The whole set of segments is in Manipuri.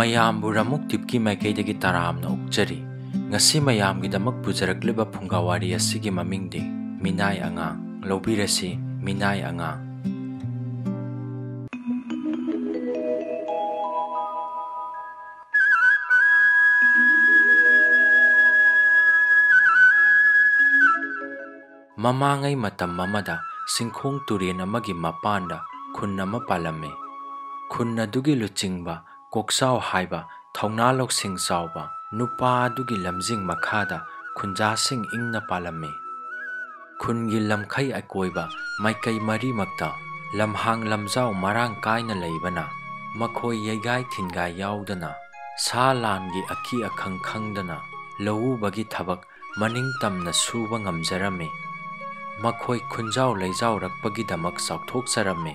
ꯃꯌꯥꯝꯕꯨ ꯔꯃꯨꯛ ꯇꯤꯞꯀꯤ ꯃꯥꯏꯀꯩꯗꯒꯤ ꯇꯔꯥꯝꯅ ꯑꯣꯛꯆꯔꯤ꯫ ꯉꯁꯤ ꯃꯌꯥꯝꯒꯤꯗꯃꯛ ꯄꯨꯖꯔꯛꯂꯤꯕ ꯐꯨꯡꯒꯥꯋꯥꯔꯤ ꯑꯁꯤꯒꯤ ꯃꯃꯤꯡꯗꯤ ꯃꯤꯅꯥꯏ ꯑꯉꯥꯡ꯫ ꯂꯧꯕꯤꯔꯁꯤ ꯃꯤꯅꯥꯏ ꯑꯉꯥꯡ꯫ ꯃꯃꯥꯡꯉꯩ ꯃꯇꯝ ꯑꯃꯗ ꯁꯤꯡꯈꯣꯡ ꯇꯨꯔꯦꯟ ꯑꯃꯒꯤ ꯃꯄꯥꯟꯗ ꯈꯨꯟ ꯑꯃ ꯄꯥꯜꯂꯝꯃꯤ꯫ ꯈꯨꯟ ꯑꯗꯨꯒꯤ ꯂꯨꯆꯤꯡꯕ ꯀꯣꯛꯆꯥꯎ ꯍꯥꯏꯕ ꯊꯧꯅꯥ ꯂꯧꯁꯤꯡ ꯆꯥꯎꯕ ꯅꯨꯄꯥ ꯑꯗꯨꯒꯤ ꯂꯝꯖꯤꯡ ꯃꯈꯥꯗ ꯈꯨꯟꯖꯥꯁꯤꯡ ꯏꯪꯅ ꯄꯥꯜꯂꯝꯃꯤ꯫ ꯈꯨꯟꯒꯤ ꯂꯝꯈꯩ ꯑꯀꯣꯏꯕ ꯃꯥꯏꯀꯩ ꯃꯔꯤꯃꯛꯇ ꯂꯝꯍꯥꯡ ꯂꯝꯖꯥꯎ ꯃꯔꯥꯡ ꯀꯥꯏꯅ ꯂꯩꯕꯅ ꯃꯈꯣꯏ ꯌꯩꯒꯥꯏ ꯊꯤꯟꯒꯥꯏ ꯌꯥꯎꯗꯅ ꯁꯥ ꯂꯥꯟꯒꯤ ꯑꯀꯤ ꯑꯈꯪ ꯈꯪꯗꯅ ꯂꯧꯎꯕꯒꯤ ꯊꯕꯛ ꯃꯅꯤꯡꯇꯝꯅ ꯁꯨꯕ ꯉꯝꯖꯔꯝꯃꯤ꯫ ꯃꯈꯣꯏ ꯈꯨꯟꯖꯥꯎ ꯂꯩꯖꯥꯎꯔꯛꯄꯒꯤꯗꯃꯛ ꯆꯥꯎꯊꯣꯛꯆꯔꯝꯃꯤ꯫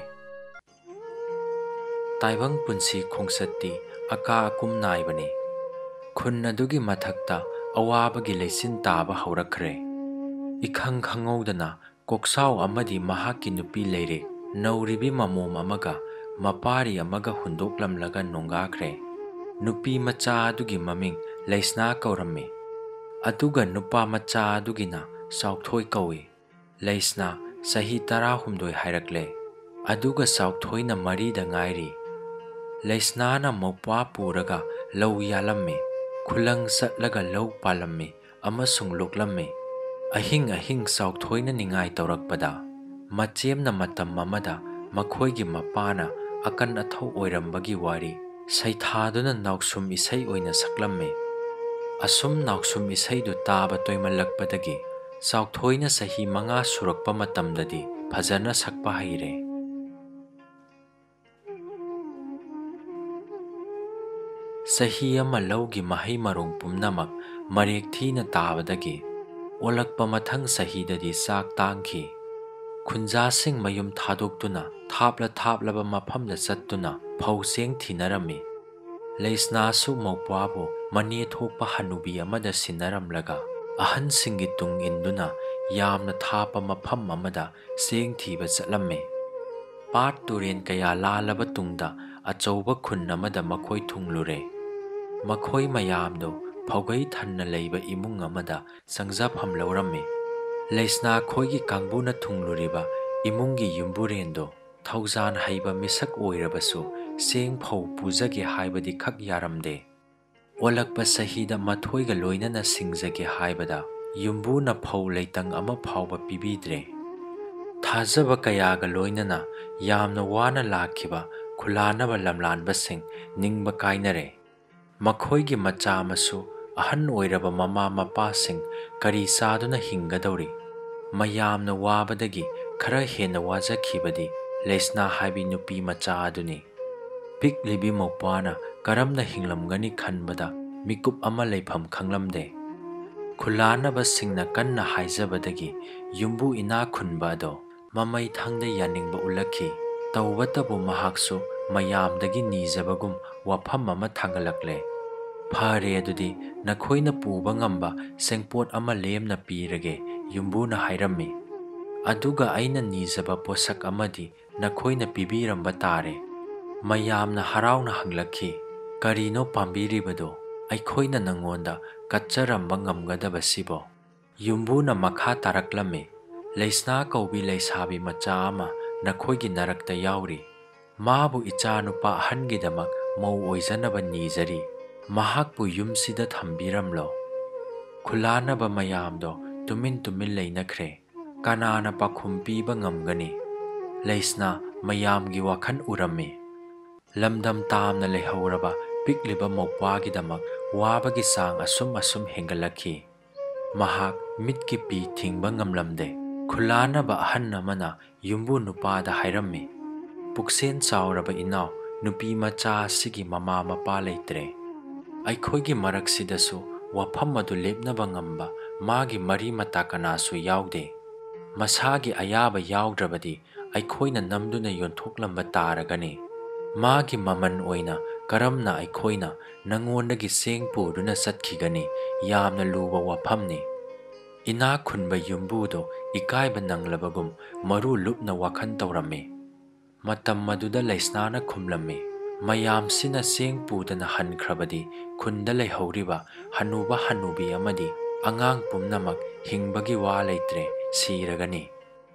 ꯇꯥꯏꯕꯪ ꯄꯨꯟꯁꯤ ꯈꯣꯡꯆꯠꯇꯤ ꯑꯀꯥ ꯑꯀꯨꯝ ꯅꯥꯏꯕꯅꯤ꯫ ꯈꯨꯟ ꯑꯗꯨꯒꯤ ꯃꯊꯛꯇ ꯑꯋꯥꯕꯒꯤ ꯂꯩꯆꯤꯟ ꯇꯥꯕ ꯍꯧꯔꯛꯈ꯭ꯔꯦ꯫ ꯏꯈꯪ ꯈꯪꯍꯧꯗꯅ ꯀꯣꯛꯆꯥꯎ ꯑꯃꯗꯤ ꯃꯍꯥꯛꯀꯤ ꯅꯨꯄꯤ ꯂꯩꯔꯦ ꯅꯧꯔꯤꯕꯤ ꯃꯃꯣꯝ ꯑꯃꯒ ꯃꯄꯥꯔꯤ ꯑꯃꯒ ꯍꯨꯟꯗꯣꯛꯂꯝꯂꯒ ꯅꯣꯡꯒꯥꯈ꯭ꯔꯦ꯫ ꯅꯨꯄꯤ ꯃꯆꯥ ꯑꯗꯨꯒꯤ ꯃꯃꯤꯡ ꯂꯩꯁꯅꯥ ꯀꯧꯔꯝꯃꯤ꯫ ꯑꯗꯨꯒ ꯅꯨꯄꯥ ꯃꯆꯥ ꯑꯗꯨꯒꯤꯅ ꯆꯥꯎꯊꯣꯏ ꯀꯧꯏ꯫ ꯂꯩꯁꯅꯥ ꯆꯍꯤ 18 ꯍꯥꯏꯔꯛꯂꯦ, ꯑꯗꯨꯒ ꯆꯥꯎꯊꯣꯏꯅ 4ꯗ ꯉꯥꯏꯔꯤ꯫ ꯂꯩꯁꯅꯥꯅ ꯃꯧꯄ꯭ꯋꯥ ꯄꯨꯔꯒ ꯂꯧ ꯌꯥꯜꯂꯝꯃꯤ, ꯈꯨꯂꯪ ꯆꯠꯂꯒ ꯂꯧ ꯄꯥꯜꯂꯝꯃꯤ ꯑꯃꯁꯨꯡ ꯂꯣꯛꯂꯝꯃꯤ꯫ ꯑꯍꯤꯡ ꯑꯍꯤꯡ ꯆꯥꯎꯊꯣꯏꯅ ꯅꯤꯡꯉꯥꯏ ꯇꯧꯔꯛꯄꯗ ꯃꯆꯦꯝꯅ ꯃꯇꯝ ꯑꯃꯗ ꯃꯈꯣꯏꯒꯤ ꯃꯄꯥꯅ ꯑꯀꯟ ꯑꯊꯧ ꯑꯣꯏꯔꯝꯕꯒꯤ ꯋꯥꯔꯤ ꯁꯩꯊꯥꯗꯨꯅ ꯅꯥꯎꯁꯨꯝ ꯏꯁꯩ ꯑꯣꯏꯅ ꯁꯛꯂꯝꯃꯤ꯫ ꯑꯁꯨꯝ ꯅꯥꯎꯁꯨꯝ ꯏꯁꯩꯗꯨ ꯇꯥꯕ ꯇꯣꯏꯃꯜꯂꯛꯄꯗꯒꯤ ꯆꯥꯎꯊꯣꯏꯅ ꯆꯍꯤ 5 ꯁꯨꯔꯛꯄ ꯃꯇꯝꯗꯗꯤ ꯐꯖꯅ ꯁꯛꯄ ꯍꯩꯔꯦ꯫ ꯆꯍꯤ ꯑꯃ ꯂꯧꯒꯤ ꯃꯍꯩ ꯃꯔꯣꯡ ꯄꯨꯝꯅꯃꯛ ꯃꯔꯦꯛ ꯊꯤꯅ ꯇꯥꯕꯗꯒꯤ ꯑꯣꯜꯂꯛꯄ ꯃꯊꯪ ꯆꯍꯤꯗꯗꯤ ꯆꯥꯛ ꯇꯥꯡꯈꯤ꯫ ꯈꯨꯟꯖꯥꯁꯤꯡ ꯃꯌꯨꯝ ꯊꯥꯗꯣꯛꯇꯨꯅ ꯊꯥꯞꯂꯕ ꯃꯐꯝꯗ ꯆꯠꯇꯨꯅ ꯐꯧ ꯆꯦꯡ ꯊꯤꯅꯔꯝꯃꯤ꯫ ꯂꯩꯁꯅꯥꯁꯨ ꯃꯧꯄ꯭ꯋꯥꯕꯨ ꯃꯅꯦ ꯊꯣꯛꯄ ꯍꯅꯨꯕꯤ ꯑꯃꯗ ꯁꯤꯟꯅꯔꯝꯂꯒ ꯑꯍꯟꯁꯤꯡꯒꯤ ꯇꯨꯡ ꯏꯟꯗꯨꯅ ꯌꯥꯝꯅ ꯊꯥꯞꯄ ꯃꯐꯝ ꯑꯃꯗ ꯆꯦꯡ ꯊꯤꯕ ꯆꯠꯂꯝꯃꯤ꯫ ꯄꯥꯠ ꯇꯨꯔꯦꯟ ꯀꯌꯥ ꯂꯥꯜꯂꯕ ꯇꯨꯡꯗ ꯑꯆꯧꯕ ꯈꯨꯟ ꯑꯃꯗ ꯃꯈꯣꯏ ꯊꯨꯡꯂꯨꯔꯦ꯫ ꯃꯈꯣꯏ ꯃꯌꯥꯝꯗꯨ ꯐꯧꯒꯩ ꯊꯟꯅ ꯂꯩꯕ ꯏꯃꯨꯡ ꯑꯃꯗ ꯆꯪꯖꯐꯝ ꯂꯧꯔꯝꯃꯤ꯫ ꯂꯩꯁꯅꯥ ꯈꯣꯏꯒꯤ ꯀꯥꯡꯕꯨꯅ ꯊꯨꯡꯂꯨꯔꯤꯕ ꯏꯃꯨꯡꯒꯤ ꯌꯨꯝꯕꯨꯔꯦꯟꯗꯣ ꯊꯧꯖꯥꯟ ꯍꯩꯕ ꯃꯤꯁꯛ ꯑꯣꯏꯔꯕꯁꯨ ꯆꯦꯡ ꯐꯧ ꯄꯨꯖꯒꯦ ꯍꯥꯏꯕꯗꯤ ꯈꯛ ꯌꯥꯔꯝꯗꯦ꯫ ꯑꯣꯜꯂꯛꯄ ꯆꯍꯤꯗ ꯃꯊꯣꯏꯒ ꯂꯣꯏꯅꯅ ꯁꯤꯡꯖꯒꯦ ꯍꯥꯏꯕꯗ ꯌꯨꯝꯕꯨꯅ ꯐꯧ ꯂꯩꯇꯪ ꯑꯃ ꯐꯥꯎꯕ ꯄꯤꯕꯤꯗ꯭ꯔꯦ꯫ ꯊꯥꯖꯕ ꯀꯌꯥꯒ ꯂꯣꯏꯅꯅ ꯌꯥꯝꯅ ꯋꯥꯅ ꯂꯥꯛꯈꯤꯕ ꯈꯨꯜꯂꯥꯟꯅꯕ ꯂꯝꯂꯥꯟꯕꯁꯤꯡ ꯅꯤꯡꯕ ꯀꯥꯏꯅꯔꯦ꯫ ꯃꯈꯣꯏꯒꯤ ꯃꯆꯥ ꯃꯁꯨ ꯑꯍꯟ ꯑꯣꯏꯔꯕ ꯃꯃꯥ ꯃꯄꯥꯁꯤꯡ ꯀꯔꯤ ꯆꯥꯗꯨꯅ ꯍꯤꯡꯒꯗꯧꯔꯤ? ꯃꯌꯥꯝꯅ ꯋꯥꯕꯗꯒꯤ ꯈꯔ ꯍꯦꯟꯅ ꯋꯥꯖꯈꯤꯕꯗꯤ ꯂꯩꯁꯅꯥ ꯍꯥꯏꯕꯤ ꯅꯨꯄꯤ ꯃꯆꯥ ꯑꯗꯨꯅꯤ꯫ ꯄꯤꯛꯂꯤꯕꯤ ꯃꯧꯄ꯭ꯋꯥꯅ ꯀꯔꯝꯅ ꯍꯤꯡꯂꯝꯒꯅꯤ ꯈꯟꯕꯗ ꯃꯤꯀꯨꯞ ꯑꯃ ꯂꯩꯐꯝ ꯈꯪꯂꯝꯗꯦ꯫ ꯈꯨꯜꯂꯥꯟꯅꯕꯁꯤꯡꯅ ꯀꯟꯅ ꯍꯥꯏꯖꯕꯗꯒꯤ ꯌꯨꯝꯕꯨ ꯏꯅꯥꯛ ꯈꯨꯟꯕ ꯑꯗꯣ ꯃꯃꯩ ꯊꯪꯗ ꯌꯥꯅꯤꯡꯕ ꯎꯠꯂꯛꯈꯤ꯫ ꯇꯧꯕꯇꯕꯨ ꯃꯍꯥꯛꯁꯨ ꯃꯌꯥꯝꯗꯒꯤ ꯅꯤꯖꯕꯒꯨꯝ ꯋꯥꯐꯝ ꯑꯃ ꯊꯥꯡꯒꯠꯂꯛꯂꯦ꯫ ꯐꯔꯦ, ꯑꯗꯨꯗꯤ ꯅꯈꯣꯏꯅ ꯄꯨꯕ ꯉꯝꯕ ꯆꯦꯡꯄꯣꯠ ꯑꯃ ꯂꯦꯝꯅ ꯄꯤꯔꯒꯦ, ꯌꯨꯝꯕꯨꯅ ꯍꯥꯏꯔꯝꯃꯤ꯫ ꯑꯗꯨꯒ ꯑꯩꯅ ꯅꯤꯖꯕ ꯄꯣꯠꯁꯛ ꯑꯃꯗꯤ ꯅꯈꯣꯏꯅ ꯄꯤꯕꯤꯔꯝꯕ ꯇꯥꯔꯦ꯫ ꯃꯌꯥꯝꯅ ꯍꯔꯥꯎꯅ ꯍꯪꯂꯛꯈꯤ, ꯀꯔꯤꯅꯣ ꯄꯥꯝꯕꯤꯔꯤꯕꯗꯣ? ꯑꯩꯈꯣꯏꯅ ꯅꯉꯣꯟꯗ ꯀꯠꯆꯔꯝꯕ ꯉꯝꯒꯗꯕꯁꯤꯕꯣ? ꯌꯨꯝꯕꯨꯅ ꯃꯈꯥ ꯇꯥꯔꯛꯂꯝꯃꯤ, ꯂꯩꯁꯅꯥ ꯀꯧꯕꯤ ꯂꯩꯁꯥꯕꯤ ꯃꯆꯥ ꯑꯃ ꯅꯈꯣꯏꯒꯤ ꯅꯔꯛꯇ ꯌꯥꯎꯔꯤ꯫ ꯃꯥꯕꯨ ꯏꯆꯥꯅꯨꯄꯥ ꯑꯍꯟꯒꯤꯗꯃꯛ ꯃꯧ ꯑꯣꯏꯖꯅꯕ ꯅꯤꯖꯔꯤ꯫ ꯃꯍꯥꯛꯄꯨ ꯌꯨꯝꯁꯤꯗ ꯊꯝꯕꯤꯔꯝꯂꯣ꯫ ꯈꯨꯜꯂꯥꯟꯅꯕ ꯃꯌꯥꯝꯗꯣ ꯇꯨꯃꯤꯟ ꯂꯩꯅꯈ꯭ꯔꯦ꯫ ꯀꯅꯥꯅ ꯄꯥꯎꯈꯨꯝ ꯄꯤꯕ ꯉꯝꯒꯅꯤ? ꯂꯩꯁꯅꯥ ꯃꯌꯥꯝꯒꯤ ꯋꯥꯈꯜ ꯎꯔꯝꯃꯤ꯫ ꯂꯝꯗꯝ ꯇꯥꯝꯅ ꯂꯩꯍꯧꯔꯕ ꯄꯤꯛꯂꯤꯕ ꯃꯧꯄ꯭ꯋꯥꯒꯤꯗꯃꯛ ꯋꯥꯕꯒꯤ ꯆꯥꯡ ꯑꯁꯨꯝ ꯍꯦꯟꯒꯠꯂꯛꯈꯤ꯫ ꯃꯍꯥꯛ ꯃꯤꯠꯀꯤ ꯄꯤ ꯊꯤꯡꯕ ꯉꯝꯂꯝꯗꯦ꯫ ꯈꯨꯜꯂꯥꯟꯅꯕ ꯑꯍꯟ ꯑꯃꯅ ꯌꯨꯝꯕꯨ ꯅꯨꯄꯥꯗ ꯍꯥꯏꯔꯝꯃꯤ, ꯄꯨꯛꯆꯦꯜ ꯆꯥꯎꯔꯕ ꯏꯅꯥꯎ, ꯅꯨꯄꯤ ꯃꯆꯥ ꯑꯁꯤꯒꯤ ꯃꯃꯥ ꯃꯄꯥ ꯂꯩꯇ꯭ꯔꯦ꯫ ꯑꯩꯈꯣꯏꯒꯤ ꯃꯔꯛꯁꯤꯗꯁꯨ ꯋꯥꯐꯝ ꯑꯗꯨ ꯂꯦꯞꯅꯕ ꯉꯝꯕ ꯃꯥꯒꯤ ꯃꯔꯤ ꯃꯇꯥ ꯀꯅꯥꯁꯨ ꯌꯥꯎꯗꯦ꯫ ꯃꯁꯥꯒꯤ ꯑꯌꯥꯕ ꯌꯥꯎꯗ꯭ꯔꯕꯗꯤ ꯑꯩꯈꯣꯏꯅ ꯅꯝꯗꯨꯅ ꯌꯣꯟꯊꯣꯛꯂꯝꯕ ꯇꯥꯔꯒꯅꯤ꯫ ꯃꯥꯒꯤ ꯃꯃꯜ ꯑꯣꯏꯅ ꯀꯔꯝꯅ ꯑꯩꯈꯣꯏꯅ ꯅꯉꯣꯟꯗꯒꯤ ꯆꯦꯡ ꯄꯨꯗꯨꯅ ꯆꯠꯈꯤꯒꯅꯤ? ꯌꯥꯝꯅ ꯂꯨꯕ ꯋꯥꯐꯝꯅꯤ꯫ ꯏꯅꯥꯛ ꯈꯨꯟꯕ ꯌꯨꯝꯕꯨꯗꯣ ꯏꯀꯥꯏꯕ ꯅꯪꯂꯕꯒꯨꯝ ꯃꯔꯨ ꯂꯨꯞꯅ ꯋꯥꯈꯜ ꯇꯧꯔꯝꯃꯤ꯫ ꯃꯇꯝ ꯑꯗꯨꯗ ꯂꯩꯁꯅꯥꯅ ꯈꯨꯝꯂꯝꯃꯤ, ꯃꯌꯥꯝꯁꯤꯅ ꯆꯦꯡ ꯄꯨꯗꯅ ꯍꯟꯈ꯭ꯔꯕꯗꯤ ꯈꯨꯟꯗ ꯂꯩꯍꯧꯔꯤꯕ ꯍꯅꯨꯕ ꯍꯅꯨꯕꯤ ꯑꯃꯗꯤ ꯑꯉꯥꯡ ꯄꯨꯝꯅꯃꯛ ꯍꯤꯡꯕꯒꯤ ꯋꯥ ꯂꯩꯇ꯭ꯔꯦ, ꯁꯤꯔꯒꯅꯤ꯫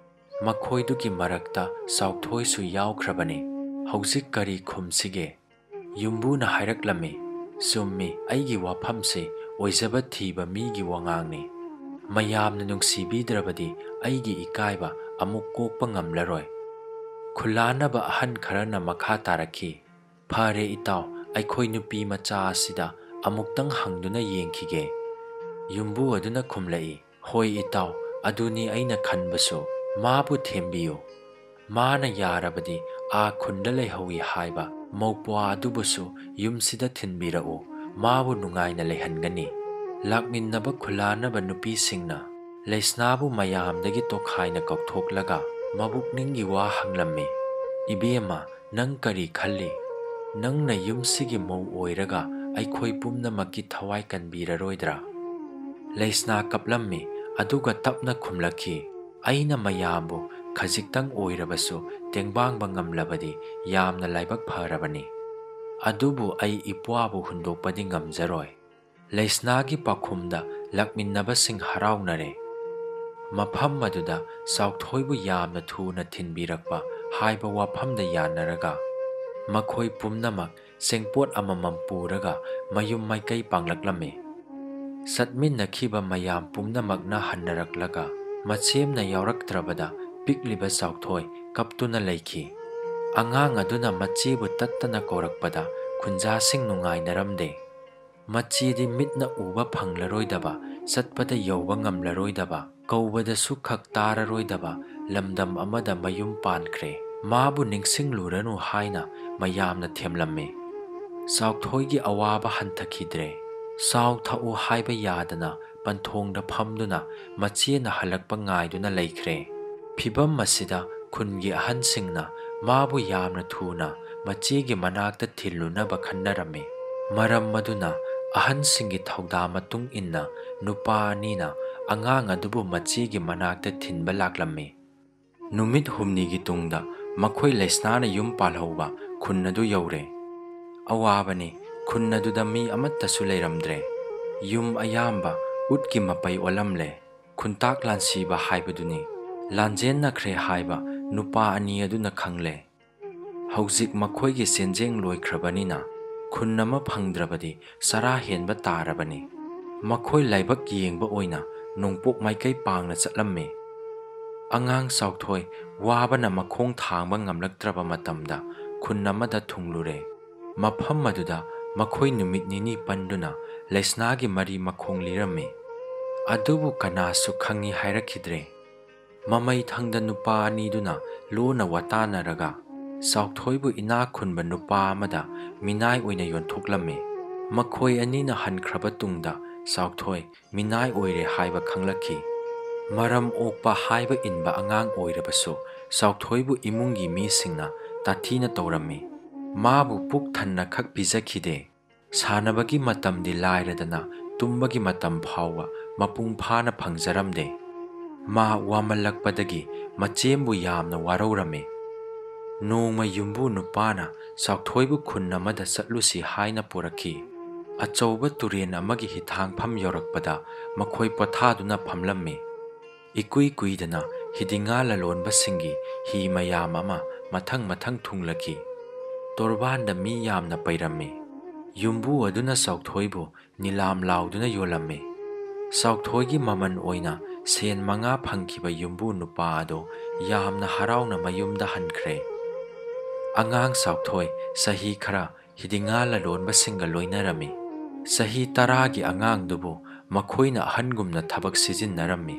ꯃꯈꯣꯏꯗꯨꯒꯤ ꯃꯔꯛꯇ ꯆꯥꯎꯊꯣꯏꯁꯨ ꯌꯥꯎꯈ꯭ꯔꯕꯅꯤ꯫ ꯍꯧꯖꯤꯛ ꯀꯔꯤ ꯈꯨꯝꯁꯤꯒꯦ? ꯌꯨꯝꯕꯨꯅ ꯍꯥꯏꯔꯛꯂꯝꯃꯤ, ꯆꯨꯝꯃꯤ, ꯑꯩꯒꯤ ꯋꯥꯐꯝꯁꯤ ꯑꯣꯏꯖꯕ ꯊꯤꯕ ꯃꯤꯒꯤ ꯋꯥꯉꯥꯡꯅꯤ꯫ ꯃꯌꯥꯝꯅ ꯅꯨꯡꯁꯤꯕꯤꯗ꯭ꯔꯕꯗꯤ ꯑꯩꯒꯤ ꯏꯀꯥꯏꯕ ꯑꯃꯨꯛ ꯀꯣꯛꯄ ꯉꯝꯂꯔꯣꯏ꯫ ꯈꯨꯜꯂꯥꯟꯅꯕ ꯑꯍꯟ ꯈꯔꯅ ꯃꯈꯥ ꯇꯥꯔꯛꯈꯤ, ꯐꯔꯦ ꯏꯇꯥꯎ, ꯑꯩꯈꯣꯏ ꯅꯨꯄꯤ ꯃꯆꯥ ꯑꯁꯤꯗ ꯑꯃꯨꯛꯇꯪ ꯍꯪꯗꯨꯅ ꯌꯦꯡꯈꯤꯒꯦ꯫ ꯌꯨꯝꯕꯨ ꯑꯗꯨꯅ ꯈꯨꯝꯂꯛꯏ, ꯍꯣꯏ ꯏꯇꯥꯎ, ꯑꯗꯨꯅꯤ ꯑꯩꯅ ꯈꯟꯕꯁꯨ, ꯃꯥꯕꯨ ꯊꯦꯝꯕꯤꯌꯨ꯫ ꯃꯥꯅ ꯌꯥꯔꯕꯗꯤ ꯈꯨꯟꯗ ꯂꯩꯍꯧꯏ ꯍꯥꯏꯕ ꯃꯧꯄ꯭ꯋꯥ ꯑꯗꯨꯕꯨꯁꯨ ꯌꯨꯝꯁꯤꯗ ꯊꯤꯟꯕꯤꯔꯛꯎ, ꯃꯥꯕꯨ ꯅꯨꯡꯉꯥꯏꯅ ꯂꯩꯍꯟꯒꯅꯤ꯫ ꯂꯥꯛꯃꯤꯟꯅꯕ ꯈꯨꯜꯂꯥꯟꯅꯕ ꯅꯨꯄꯤꯁꯤꯡꯅ ꯂꯩꯁꯅꯥꯕꯨ ꯃꯌꯥꯝꯗꯒꯤ ꯇꯣꯈꯥꯏꯅ ꯀꯧꯊꯣꯛꯂꯒ ꯃꯕꯨꯛꯅꯤꯡꯒꯤ ꯋꯥ ꯍꯪꯂꯝꯃꯤ꯫ ꯏꯕꯦꯝꯃ, ꯅꯪ ꯀꯔꯤ ꯈꯜꯂꯤ? ꯅꯪꯅ ꯌꯨꯝꯁꯤꯒꯤ ꯃꯧ ꯑꯣꯏꯔꯒ ꯑꯩꯈꯣꯏ ꯄꯨꯝꯅꯃꯛꯀꯤ ꯊꯋꯥꯏ ꯀꯟꯕꯤꯔꯔꯣꯏꯗ꯭ꯔꯥ? ꯂꯩꯁꯅꯥ ꯀꯞꯂꯝꯃꯤ, ꯑꯗꯨꯒ ꯇꯞꯅ ꯈꯨꯝꯂꯛꯈꯤ, ꯑꯩꯅ ꯃꯌꯥꯝꯕꯨ ꯈꯖꯤꯛꯇꯪ ꯑꯣꯏꯔꯕꯁꯨ ꯇꯦꯡꯕꯥꯡꯕ ꯉꯝꯂꯕꯗꯤ ꯌꯥꯝꯅ ꯂꯥꯏꯕꯛ ꯐꯔꯕꯅꯤ꯫ ꯑꯗꯨꯕꯨ ꯑꯩ ꯏꯄ꯭ꯋꯥꯕꯨ ꯍꯨꯟꯗꯣꯛꯄꯗꯤ ꯉꯝꯖꯔꯣꯏ꯫ ꯂꯩꯁꯅꯥꯒꯤ ꯄꯥꯎꯈꯨꯝꯗ ꯂꯥꯛꯃꯤꯟꯅꯕꯁꯤꯡ ꯍꯔꯥꯎꯅꯔꯦ꯫ ꯃꯐꯝ ꯑꯗꯨꯗ ꯆꯥꯎꯊꯣꯏꯕꯨ ꯌꯥꯝꯅ ꯊꯨꯅ ꯊꯤꯟꯕꯤꯔꯛꯄ ꯍꯥꯏꯕ ꯋꯥꯐꯝꯗ ꯌꯥꯅꯔꯒ ꯃꯈꯣꯏ ꯄꯨꯝꯅꯃꯛ ꯆꯦꯡꯄꯣꯠ ꯑꯃꯃꯝ ꯄꯨꯔꯒ ꯃꯌꯨꯝ ꯃꯥꯏꯀꯩ ꯄꯥꯡꯂꯛꯂꯝꯃꯤ꯫ ꯆꯠꯃꯤꯟꯅꯈꯤꯕ ꯃꯌꯥꯝ ꯄꯨꯝꯅꯃꯛꯅ ꯍꯟꯅꯔꯛꯂꯒ ꯃꯆꯦꯝꯅ ꯌꯥꯎꯔꯛꯇ꯭ꯔꯕꯗ ꯄꯤꯛꯂꯤꯕ ꯆꯥꯎꯊꯣꯏ ꯀꯞꯇꯨꯅ ꯂꯩꯈꯤ꯫ ꯑꯉꯥꯡ ꯑꯗꯨꯅ ꯃꯆꯦꯕꯨ ꯇꯠꯇꯅ ꯀꯧꯔꯛꯄꯗ ꯈꯨꯟꯖꯥꯁꯤꯡ ꯅꯨꯡꯉꯥꯏꯅꯔꯝꯗꯦ꯫ ꯃꯆꯦꯗꯤ ꯃꯤꯠꯅ ꯎꯕ ꯐꯪꯂꯔꯣꯏꯗꯕ, ꯆꯠꯄꯗ ꯌꯧꯕ ꯉꯝꯂꯔꯣꯏꯗꯕ, ꯀꯧꯕꯗꯁꯨ ꯈꯛ ꯇꯥꯔꯔꯣꯏꯗꯕ ꯂꯝꯗꯝ ꯑꯃꯗ ꯃꯌꯨꯝ ꯄꯥꯟꯈ꯭ꯔꯦ, ꯃꯥꯕꯨ ꯅꯤꯡꯁꯤꯡꯂꯨꯔꯅꯨ ꯍꯥꯏꯅ ꯃꯌꯥꯝꯅ ꯊꯦꯝꯂꯝꯃꯤ꯫ ꯆꯥꯎꯊꯣꯏꯒꯤ ꯑꯋꯥꯕ ꯍꯟꯊꯈꯤꯗ꯭ꯔꯦ꯫ ꯆꯥꯎ ꯊꯛꯎ ꯍꯥꯏꯕ ꯌꯥꯗꯅ ꯄꯟꯊꯣꯡꯗ ꯐꯝꯗꯨꯅ ꯃꯆꯦꯅ ꯍꯜꯂꯛꯄ ꯉꯥꯏꯗꯨꯅ ꯂꯩꯈ꯭ꯔꯦ꯫ ꯐꯤꯚꯝ ꯑꯁꯤꯗ ꯈꯨꯟꯒꯤ ꯑꯍꯟꯁꯤꯡꯅ ꯃꯥꯕꯨ ꯌꯥꯝꯅ ꯊꯨꯅ ꯃꯆꯦꯒꯤ ꯃꯅꯥꯛꯇ ꯊꯤꯜꯂꯨꯅꯕ ꯈꯟꯅꯔꯝꯃꯤ꯫ ꯃꯔꯝ ꯑꯗꯨꯅ ꯑꯍꯟꯁꯤꯡꯒꯤ ꯊꯧꯗꯥꯡ ꯃꯇꯨꯡ ꯏꯟꯅ ꯅꯨꯄꯥ ꯑꯅꯤꯅ ꯑꯉꯥꯡ ꯑꯗꯨꯕꯨ ꯃꯆꯦꯒꯤ ꯃꯅꯥꯛꯇ ꯊꯤꯟꯕ ꯂꯥꯛꯂꯝꯃꯤ꯫ ꯅꯨꯃꯤꯠ ꯍꯨꯝꯅꯤꯒꯤ ꯇꯨꯡꯗ ꯃꯈꯣꯏ ꯂꯩꯁꯅꯥꯅ ꯌꯨꯝ ꯄꯥꯜꯍꯧꯕ ꯈꯨꯟ ꯑꯗꯨ ꯌꯧꯔꯦ꯫ ꯑꯋꯥꯕꯅꯤ, ꯈꯨꯟ ꯑꯗꯨꯗ ꯃꯤ ꯑꯃꯠꯇꯁꯨ ꯂꯩꯔꯝꯗ꯭ꯔꯦ꯫ ꯌꯨꯝ ꯑꯌꯥꯝꯕ ꯎꯠꯀꯤ ꯃꯄꯩ ꯑꯣꯜꯂꯝꯂꯦ꯫ ꯈꯨꯟꯇꯥꯛ ꯂꯥꯟꯁꯤꯕ ꯍꯥꯏꯕꯗꯨꯅꯤ꯫ ꯂꯥꯟꯖꯦꯟꯅꯈ꯭ꯔꯦ ꯍꯥꯏꯕ ꯅꯨꯄꯥ ꯑꯅꯤ ꯑꯗꯨꯅ ꯈꯪꯂꯦ꯫ ꯍꯧꯖꯤꯛ ꯃꯈꯣꯏꯒꯤ ꯆꯦꯟꯖꯦꯡ ꯂꯣꯏꯈ꯭ꯔꯕꯅꯤꯅ ꯈꯨꯟ ꯑꯃ ꯐꯪꯗ꯭ꯔꯕꯗꯤ ꯆꯔꯥ ꯍꯦꯟꯕ ꯇꯥꯔꯕꯅꯤ꯫ ꯃꯈꯣꯏ ꯂꯥꯏꯕꯛ ꯌꯦꯡꯕ ꯑꯣꯏꯅ ꯅꯣꯡꯄꯣꯛ ꯃꯥꯏꯀꯩ ꯄꯥꯡꯅ ꯆꯠꯂꯝꯃꯤ꯫ ꯑꯉꯥꯡ ꯆꯥꯎꯊꯣꯏ ꯋꯥꯕꯅ ꯃꯈꯣꯡ ꯊꯥꯡꯕ ꯉꯝꯂꯛꯇ꯭ꯔꯕ ꯃꯇꯝꯗ ꯈꯨꯟ ꯑꯃꯗ ꯊꯨꯡꯂꯨꯔꯦ꯫ ꯃꯐꯝ ꯑꯗꯨꯗ ꯃꯈꯣꯏ ꯅꯨꯃꯤꯠ ꯅꯤꯅꯤ ꯄꯟꯗꯨꯅ ꯂꯩꯁꯅꯥꯒꯤ ꯃꯔꯤ ꯃꯈꯣꯡ ꯂꯤꯔꯝꯃꯤ꯫ ꯑꯗꯨꯕꯨ ꯀꯅꯥꯁꯨ ꯈꯪꯏ ꯍꯥꯏꯔꯛꯈꯤꯗ꯭ꯔꯦ꯫ ꯃꯃꯩ ꯊꯪꯗ ꯅꯨꯄꯥ ꯑꯅꯤꯗꯨꯅ ꯂꯣꯟꯅ ꯋꯥꯇꯥꯅꯔꯒ ꯆꯥꯎꯊꯣꯏꯕꯨ ꯏꯅꯥꯛ ꯈꯨꯟꯕ ꯅꯨꯄꯥ ꯑꯃꯗ ꯃꯤꯅꯥꯏ ꯑꯣꯏꯅ ꯌꯣꯟꯊꯣꯛꯂꯝꯃꯤ꯫ ꯃꯈꯣꯏ ꯑꯅꯤꯅ ꯍꯟꯈ꯭ꯔꯕ ꯇꯨꯡꯗ ꯆꯥꯎꯊꯣꯏ ꯃꯤꯅꯥꯏ ꯑꯣꯏꯔꯦ ꯍꯥꯏꯕ ꯈꯪꯂꯛꯈꯤ꯫ ꯃꯔꯝ ꯑꯣꯛꯄ ꯍꯥꯏꯕ ꯏꯟꯕ ꯑꯉꯥꯡ ꯑꯣꯏꯔꯕꯁꯨ ꯆꯥꯎꯊꯣꯏꯕꯨ ꯏꯃꯨꯡꯒꯤ ꯃꯤꯁꯤꯡꯅ ꯇꯥꯊꯤꯅ ꯇꯧꯔꯝꯃꯤ꯫ ꯃꯥꯕꯨ ꯄꯨꯛ ꯊꯟꯅ ꯈꯛ ꯄꯤꯖꯈꯤꯗꯦ, ꯁꯥꯟꯅꯕꯒꯤ ꯃꯇꯝꯗꯤ ꯂꯥꯏꯔꯗꯅ ꯇꯨꯝꯕꯒꯤ ꯃꯇꯝ ꯐꯥꯎꯕ ꯃꯄꯨꯡ ꯐꯥꯅ ꯐꯪꯖꯔꯝꯗꯦ꯫ ꯃꯥ ꯋꯥꯃꯜꯂꯛꯄꯗꯒꯤ ꯃꯆꯦꯝꯕꯨ ꯌꯥꯝꯅ ꯋꯥꯔꯧꯔꯝꯃꯤ꯫ ꯅꯣꯡꯃ ꯌꯨꯝꯕꯨ ꯅꯨꯄꯥꯅ ꯆꯥꯎꯊꯣꯏꯕꯨ ꯈꯨꯟ ꯑꯃꯗ ꯆꯠꯂꯨꯁꯤ ꯍꯥꯏꯅ ꯄꯨꯔꯛꯈꯤ꯫ ꯑꯆꯧꯕ ꯇꯨꯔꯦꯟ ꯑꯃꯒꯤ ꯍꯤꯊꯥꯡꯐꯝ ꯌꯧꯔꯛꯄꯗ ꯃꯈꯣꯏ ꯄꯣꯊꯥꯗꯨꯅ ꯐꯝꯂꯝꯃꯤ꯫ ꯏꯀꯨꯏ ꯀꯨꯏꯗꯅ ꯍꯤꯗꯤꯡꯉꯥ ꯂꯂꯣꯟꯕꯁꯤꯡꯒꯤ ꯍꯤ ꯃꯌꯥꯝ ꯑꯃ ꯃꯊꯪ ꯃꯊꯪ ꯊꯨꯡꯂꯈꯤ꯫ ꯇꯣꯔꯕꯥꯟꯗ ꯃꯤ ꯌꯥꯝꯅ ꯄꯩꯔꯝꯃꯤ꯫ ꯌꯨꯝꯕꯨ ꯑꯗꯨꯅ ꯆꯥꯎꯊꯣꯏꯕꯨ ꯅꯤꯂꯥꯝ ꯂꯥꯎꯗꯨꯅ ꯌꯣꯜꯂꯝꯃꯤ꯫ ꯆꯥꯎꯊꯣꯏꯒꯤ ꯃꯃꯜ ꯑꯣꯏꯅ ꯁꯦꯟ 5 ꯐꯪꯈꯤꯕ ꯌꯨꯝꯕꯨ ꯅꯨꯄꯥ ꯑꯗꯨ ꯌꯥꯝꯅ ꯍꯔꯥꯎꯅ ꯃꯌꯨꯝꯗ ꯍꯟꯈ꯭ꯔꯦ꯫ ꯑꯉꯥꯡ ꯆꯥꯎꯊꯣꯏ ꯆꯍꯤ ꯈꯔ ꯍꯤꯗꯤꯡꯉꯥ ꯂꯂꯣꯟꯕꯁꯤꯡꯒ ꯂꯣꯏꯅꯔꯝꯃꯤ꯫ ꯆꯍꯤ 10ꯒꯤ ꯑꯉꯥꯡꯗꯨꯕꯨ ꯃꯈꯣꯏꯅ ꯑꯍꯟꯒꯨꯝꯅ ꯊꯕꯛ ꯁꯤꯖꯤꯟꯅꯔꯝꯃꯤ꯫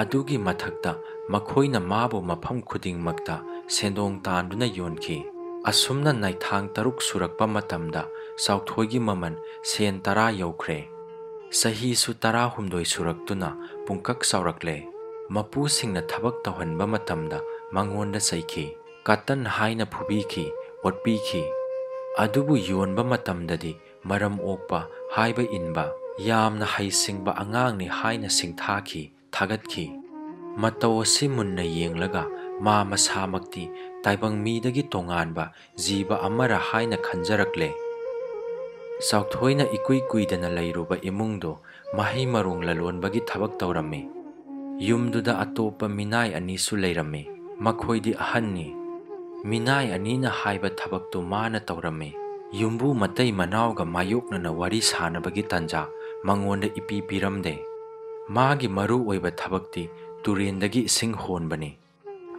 ꯑꯗꯨꯒꯤ ꯃꯊꯛꯇ ꯃꯈꯣꯏꯅ ꯃꯥꯕꯨ ꯃꯐꯝ ꯈꯨꯗꯤꯡꯃꯛꯇ ꯁꯦꯟꯗꯣꯡ ꯇꯥꯟꯗꯨꯅ ꯌꯣꯟꯈꯤ꯫ ꯑꯁꯨꯝꯅ ꯅꯥꯏꯊꯥꯡ 6 ꯁꯨꯔꯛꯄ ꯃꯇꯝꯗ ꯆꯥꯎꯊꯣꯏꯒꯤ ꯃꯃꯜ ꯁꯦꯟ 10 ꯌꯧꯈ꯭ꯔꯦ꯫ ꯆꯍꯤꯁꯨ 18 ꯁꯨꯔꯛꯇꯨꯅ ꯄꯨꯡꯀꯛ ꯆꯥꯎꯔꯛꯂꯦ꯫ ꯃꯄꯨꯁꯤꯡꯅ ꯊꯕꯛ ꯇꯧꯍꯟꯕ ꯃꯇꯝꯗ ꯃꯉꯣꯟꯗ ꯆꯩꯈꯤ, ꯀꯥꯇꯟ ꯍꯥꯏꯅ ꯐꯨꯕꯤꯈꯤ, ꯑꯣꯠꯄꯤꯈꯤ꯫ ꯑꯗꯨꯕꯨ ꯌꯣꯟꯕ ꯃꯇꯝꯗꯗꯤ ꯃꯔꯝ ꯑꯣꯛꯄ ꯍꯥꯏꯕ ꯏꯟꯕ, ꯌꯥꯝꯅ ꯍꯩꯁꯤꯡꯕ ꯑꯉꯥꯡꯅꯤ ꯍꯥꯏꯅ ꯁꯤꯡꯊꯥꯈꯤ, ꯊꯥꯒꯠꯈꯤ꯫ ꯃꯇꯧ ꯑꯁꯤ ꯃꯨꯟꯅ ꯌꯦꯡꯂꯒ मा masamakti taibang midagi tonganba jiba amara haina khanjarakle. Sauthoina ikui kuidana leiruba imungdo mahi marung lalonbagi thabak tawrami. Yumduda atopa minai ani su leirami. Makhoidi ahanni. Minai anina haiba thabaktu mana tawrami. Yumbu matai manauga mayoknana wari sanabagi tanja mangonda ipi piramde. Magi maru oiba thabakti turendagi ising honbani.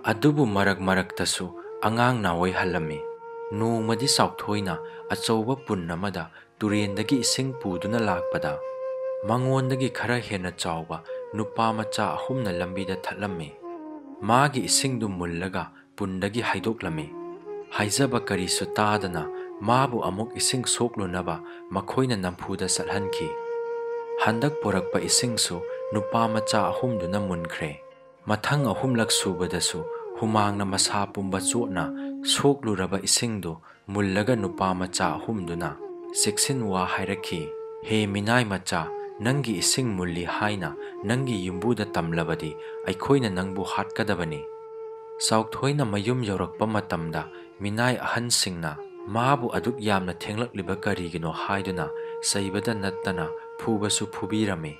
Adubu marak tasu angang na oihalami. Nongmadi sauthoina achauba punnamada turendagi ising puduna lakpada. Mangondagi khara hena chauba nupa macha ahumna lambida thatlami. Magi isingdu mullaga pundagi haidoklami. Haijaba karisu tadana mabu amuk ising soklunaba makhoina nampuda salhanki. Handak porakpa isingsu nupa macha ahumduna munkre. Mathang ahumlak subadasu humangna masa pumba chotna sokluraba isingdu mullaga nupa macha ahumduna siksinwa hairaki. He minai macha nangi ising mulli haina nangi yumbuda tamlabadi aikhoina nangbu hatkadabani. Sauthoina mayum yorakpa matamda minai ahansingna mabu aduk yamna thenglakliba karigino haiduna saibada nattana phubasu phubirami.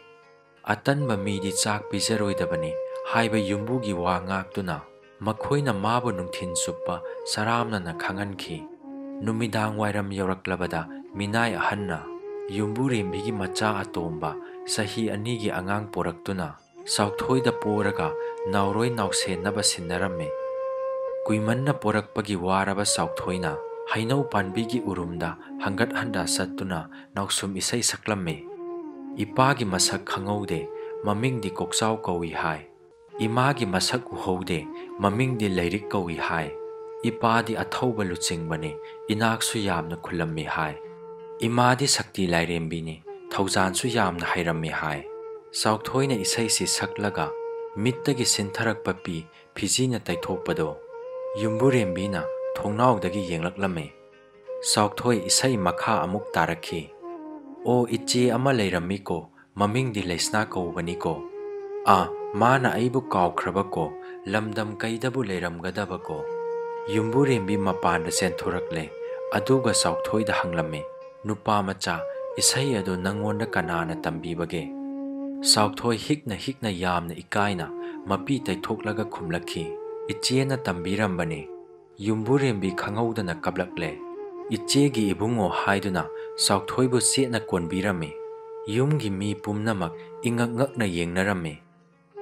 Atanba midi chak pijaroidabani haiba yumbugi wa ngaktuna makhoina mabu nungthin suppa saramnana khanganki. Numidang wairam yoraklabada minai ahanna yumbu rembigi macha atomba sahi anigi angang poraktuna sauthoida poraga nauroi nauksenaba sinnarame. Kuimanna porakpagi waraba sauthoina hainau panbigi urumda hangat handa sattuna nauksum isai saklamme. Ipagi masak khangaude mamingdi kokchau kawi hai. Imagi masak uhaude mamingdi leirik kawi hai. Ipadi athauba luchingbani inaksu yamna khulammi hai. Imadi sakti lairembini thaujansu yamna hairammi hai. Sauthoina isai si saklaga mittagi sintharakpa pi phijina taithokpado yumbu rembina thongnaudagi yenglaklame. Sauthoi isai makha amuk tarakhi. O ichi ama leirammi ko mamingdi leisna kaubani ko. Mana aibu kaukhraba ko lamdam kaidabu leiramgadaba ko. Yumbu rembi mapanda senthorakle aduga sauthoida hanglame. Nupa macha isai adu nangonda kanana tambibage. Sauthoi hikna yamna ikaina mapi taithoklaga khumlakhi. Ichena tambirambani. Yumbu rembi khangaudana kablakle. Ichegi ibungo haiduna sauthoibu setna konbirami. Yumgi mi pumnamak ingak-ngakna yengnarami.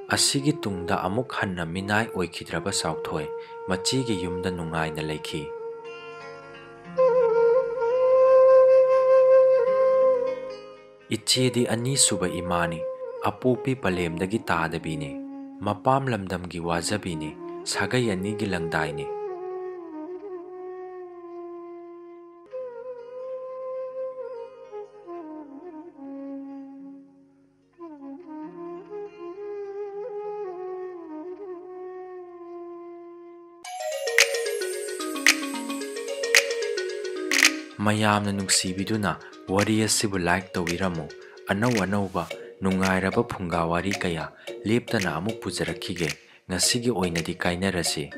Asigi tungda amuk hanna minai oikidraba sauthoi machigi yumda nungaina leikhi. Ichedi ani suba imani apopi palemdagi tadabini. Mapam lamdamgi wazabini sagai anigi langdaini. Mayamna nungsibiduna wari asibu like tawiramu anauba nungairaba phunga wari kaya leptana amuk pujarakhige ngasigi oinadi kainarasi.